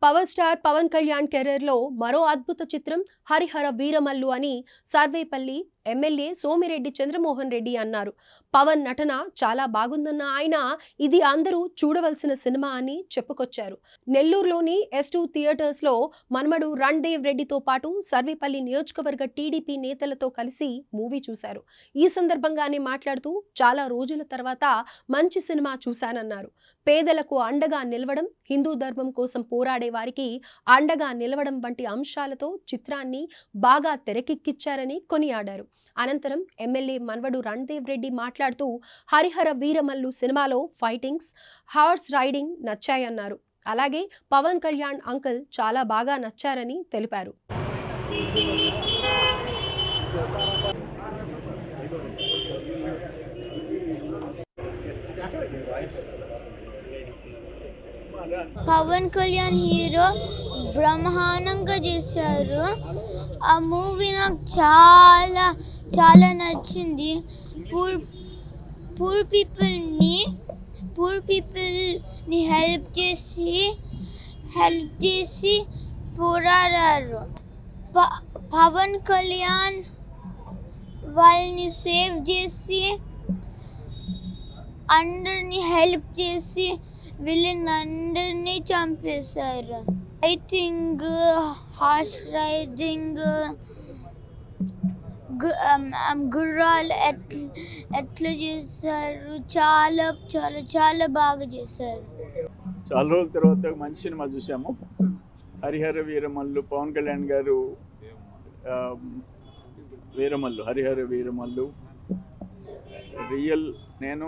Power star Pawan Kalyan career లో మరో అద్భుత చిత్రం హరిహర వీరమల్లు అని సర్వేపల్లి ఎమ్మెల్యే సోమిరెడ్డి చంద్రమోహన్ రెడ్డి అన్నారు. పవన్ నటన చాలా బాగుందన్న ఆయన ఇది అందరూ చూడవలసిన సినిమా అని చెప్పుకొచ్చారు. నెల్లూరులోని S2 థియేటర్స్ లో మన్మడు రణ్దేవ్ రెడ్డితో పాటు సర్వేపల్లి నియోజకవర్గ టీడీపీ నేతలతో కలిసి మూవీ చూశారు. ఈ సందర్భంగానే మాట్లాడుతూ చాలా రోజుల తర్వాత మంచి సినిమా చూశానన్నారు. పేదలకు అండగా నిలవడం, హిందూ ధర్మం కోసం పోరాడే వారికి అండగా నిలవడం వంటి అంశాలతో చిత్రాన్ని బాగా తెరకెక్కించారని కొనియాడారు. అనంతరం ఎమ్మెల్యే మన్వడు రణ్దేవ్ రెడ్డి మాట్లాడుతూ హరిహర వీరమల్లు సినిమాలో ఫైటింగ్స్, హార్స్ రైడింగ్ నచ్చాయన్నారు. అలాగే పవన్ కళ్యాణ్ అంకుల్ చాలా బాగా నచ్చారని తెలిపారు. పవన్ కళ్యాణ్ హీరో బ్రహ్మాండంగా చేశారు. ఆ మూవీ నాకు చాలా చాలా నచ్చింది. పూర్ పీపుల్ని హెల్ప్ చేసి పోరాడారు. పవన్ కళ్యాణ్ వాళ్ళని సేవ్ చేసి అందరిని హెల్ప్ చేసి వీళ్ళందరినీ చంపేశారు. ఫైటింగ్, హార్స్ రైడింగ్, గుర్రాలు ఎట్లా చేశారు, చాలా చాలా చాలా బాగా చేశారు. చాలా రోజుల తర్వాత మంచి సినిమా చూసాము. హరిహర వీరమల్లు, పవన్ కళ్యాణ్ గారు వీరమల్లు, హరిహర వీరమల్లు రియల్. నేను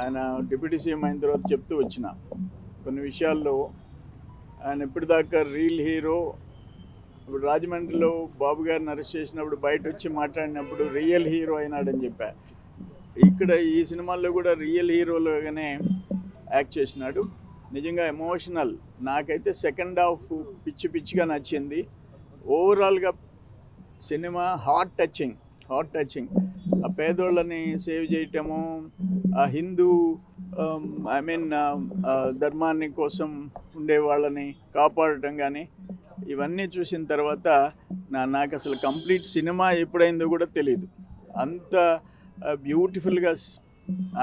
ఆయన డిప్యూటీ సీఎం అయిన తర్వాత చెప్తూ వచ్చిన కొన్ని విషయాల్లో ఆయన ఇప్పటిదాకా రియల్ హీరో. ఇప్పుడు రాజమండ్రిలో బాబు గారిని అరెస్ట్ చేసినప్పుడు బయట వచ్చి మాట్లాడినప్పుడు రియల్ హీరో అయినాడని చెప్పా. ఇక్కడ ఈ సినిమాల్లో కూడా రియల్ హీరోలుగానే యాక్ట్ చేసినాడు. నిజంగా ఎమోషనల్. నాకైతే సెకండ్ హాఫ్ పిచ్చిగా నచ్చింది. ఓవరాల్గా సినిమా హార్ట్ టచింగ్. ఆ పేదోళ్ళని సేవ్ చేయటము, ఆ హిందూ ధర్మాన్ని కోసం ఉండే వాళ్ళని కాపాడటం కానీ ఇవన్నీ చూసిన తర్వాత నాకు అసలు కంప్లీట్ సినిమా ఎప్పుడైందో కూడా తెలియదు. అంత బ్యూటిఫుల్గా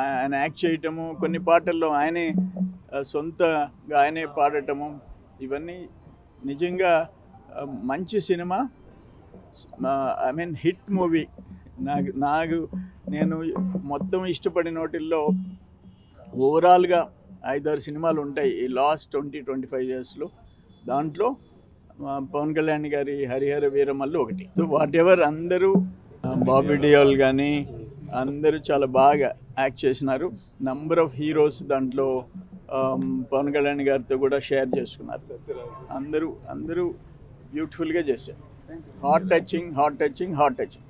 ఆయన యాక్ట్ చేయటము, కొన్ని పాటల్లో ఆయనే సొంతగా ఆయనే పాడటము, ఇవన్నీ నిజంగా మంచి సినిమా. Hit movie. నేను మొత్తం ఇష్టపడిన వాటిల్లో ఓవరాల్గా 5-6 సినిమాలు ఉంటాయి ఈ లాస్ట్ 20-25 ఇయర్స్లో. దాంట్లో పవన్ కళ్యాణ్ గారి హరిహర వీరమల్లు ఒకటి. సో వాట్ ఎవర్ అందరూ బాబీ డియోల్ కానీ అందరూ చాలా బాగా యాక్ట్ చేసినారు. నంబర్ ఆఫ్ హీరోస్ దాంట్లో పవన్ కళ్యాణ్ గారితో కూడా షేర్ చేసుకున్నారు. అందరూ బ్యూటిఫుల్గా చేశారు. Heart touching.